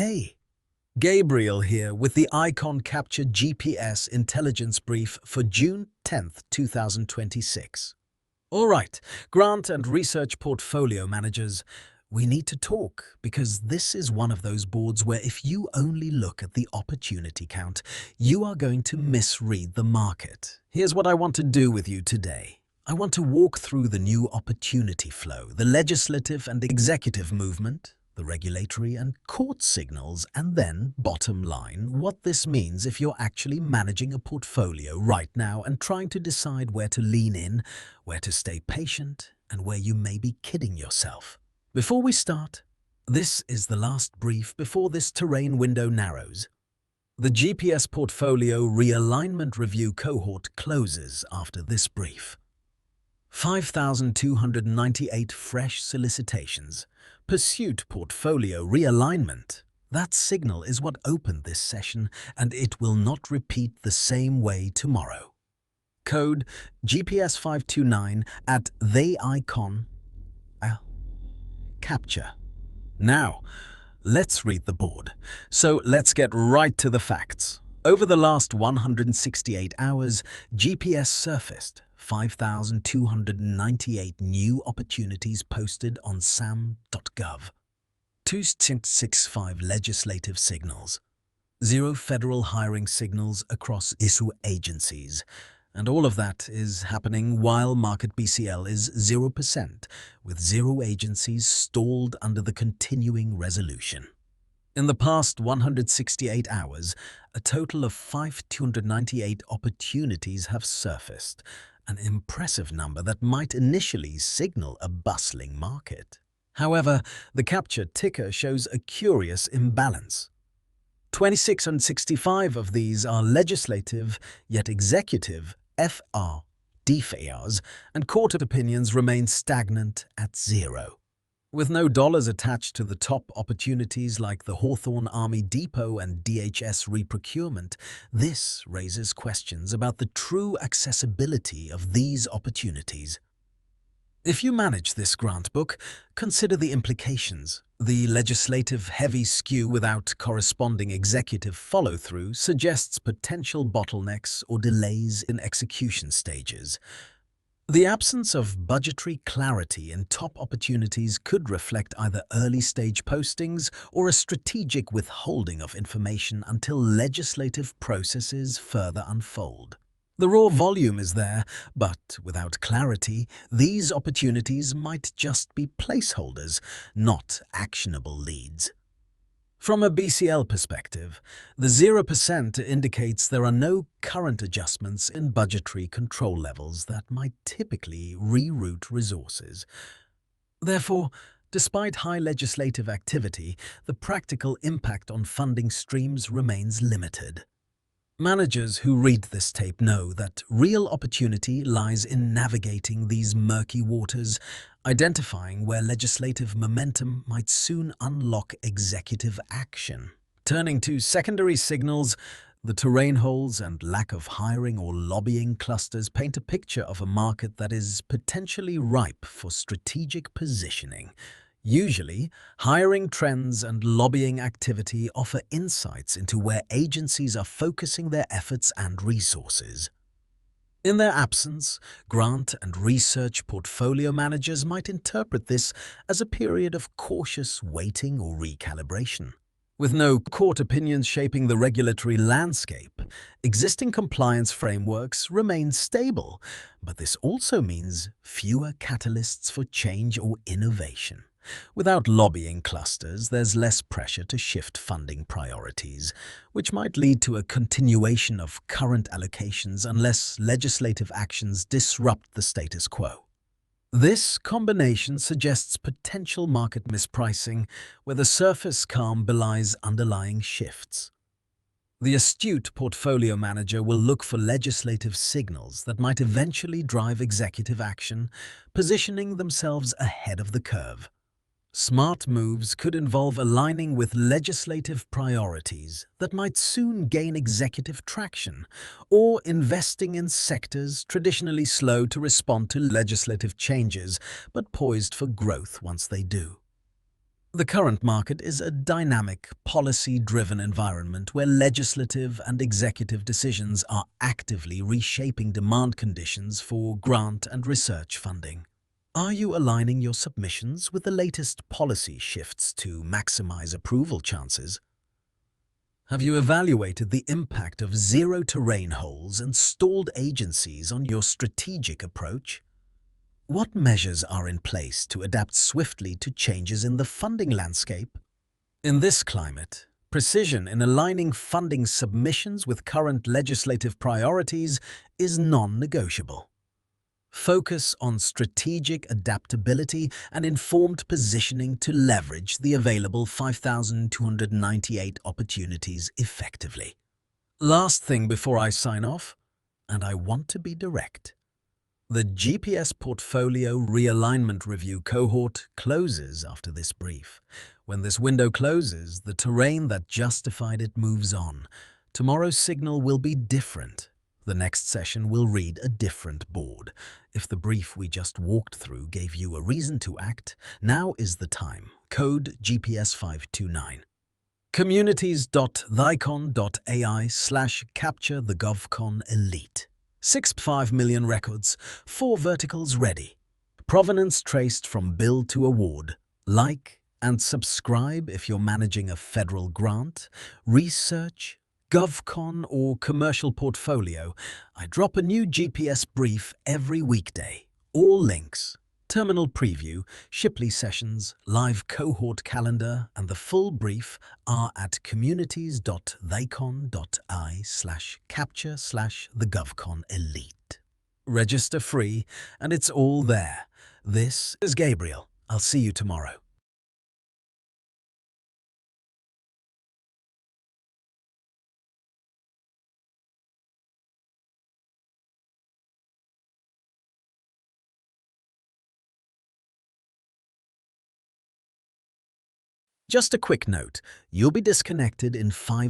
Hey, Gabriel here with the Icon Capture GPS Intelligence Brief for June 10th, 2026. All right, grant and research portfolio managers, we need to talk because this is one of those boards where if you only look at the opportunity count, you are going to misread the market. Here's what I want to do with you today. I want to walk through the new opportunity flow, the legislative and executive movement, the regulatory and court signals, and then, bottom line, what this means if you're actually managing a portfolio right now and trying to decide where to lean in, where to stay patient, and where you may be kidding yourself. Before we start, this is the last brief before this terrain window narrows. The GPS Portfolio Realignment Review cohort closes after this brief. 5,298 fresh solicitations. Pursuit Portfolio Realignment. That signal is what opened this session, and it will not repeat the same way tomorrow. Code GPS 529 at the-icon-elite. Capture. Now, let's read the board. So let's get right to the facts. Over the last 168 hours, GPS surfaced 5,298 new opportunities posted on SAM.gov. 265 legislative signals. 0 federal hiring signals across ISU agencies. And all of that is happening while market BCL is 0%, with 0 agencies stalled under the continuing resolution. In the past 168 hours, a total of 5,298 opportunities have surfaced, an impressive number that might initially signal a bustling market. However, the capture ticker shows a curious imbalance. 26 and 65 of these are legislative, yet executive FARA FARs, and court opinions remain stagnant at 0. With no dollars attached to the top opportunities like the Hawthorne Army Depot and DHS reprocurement, this raises questions about the true accessibility of these opportunities. If you manage this grant book, consider the implications. The legislative-heavy skew without corresponding executive follow-through suggests potential bottlenecks or delays in execution stages. The absence of budgetary clarity in top opportunities could reflect either early-stage postings or a strategic withholding of information until legislative processes further unfold. The raw volume is there, but without clarity, these opportunities might just be placeholders, not actionable leads. From a BCL perspective, the 0% indicates there are no current adjustments in budgetary control levels that might typically reroute resources. Therefore, despite high legislative activity, the practical impact on funding streams remains limited. Managers who read this tape know that real opportunity lies in navigating these murky waters, identifying where legislative momentum might soon unlock executive action. Turning to secondary signals, the terrain holes and lack of hiring or lobbying clusters paint a picture of a market that is potentially ripe for strategic positioning. Usually, hiring trends and lobbying activity offer insights into where agencies are focusing their efforts and resources. In their absence, grant and research portfolio managers might interpret this as a period of cautious waiting or recalibration. With no court opinions shaping the regulatory landscape, existing compliance frameworks remain stable, but this also means fewer catalysts for change or innovation. Without lobbying clusters, there's less pressure to shift funding priorities, which might lead to a continuation of current allocations unless legislative actions disrupt the status quo. This combination suggests potential market mispricing, where the surface calm belies underlying shifts. The astute portfolio manager will look for legislative signals that might eventually drive executive action, positioning themselves ahead of the curve. Smart moves could involve aligning with legislative priorities that might soon gain executive traction, or investing in sectors traditionally slow to respond to legislative changes but poised for growth once they do. The current market is a dynamic, policy-driven environment where legislative and executive decisions are actively reshaping demand conditions for grant and research funding. Are you aligning your submissions with the latest policy shifts to maximize approval chances? Have you evaluated the impact of zero terrain holes and stalled agencies on your strategic approach? What measures are in place to adapt swiftly to changes in the funding landscape? In this climate, precision in aligning funding submissions with current legislative priorities is non-negotiable. Focus on strategic adaptability and informed positioning to leverage the available 5,298 opportunities effectively. Last thing before I sign off, and I want to be direct. The GPS Portfolio Realignment Review cohort closes after this brief. When this window closes, the terrain that justified it moves on. Tomorrow's signal will be different. The next session will read a different board. If the brief we just walked through gave you a reason to act, now is the time. Code GPS 529. communities.theicon.ai/capture the-govcon-elite. 6.5 million records, 4 verticals ready. Provenance traced from bill to award. Like and subscribe if you're managing a federal grant, research, GovCon or commercial portfolio. I drop a new GPS brief every weekday. All links, terminal preview, Shipley sessions, live cohort calendar, and the full brief are at communities.theicon.ai/capture/the-govcon-elite. Register free, and it's all there. This is Gabriel. I'll see you tomorrow. Just a quick note, you'll be disconnected in 5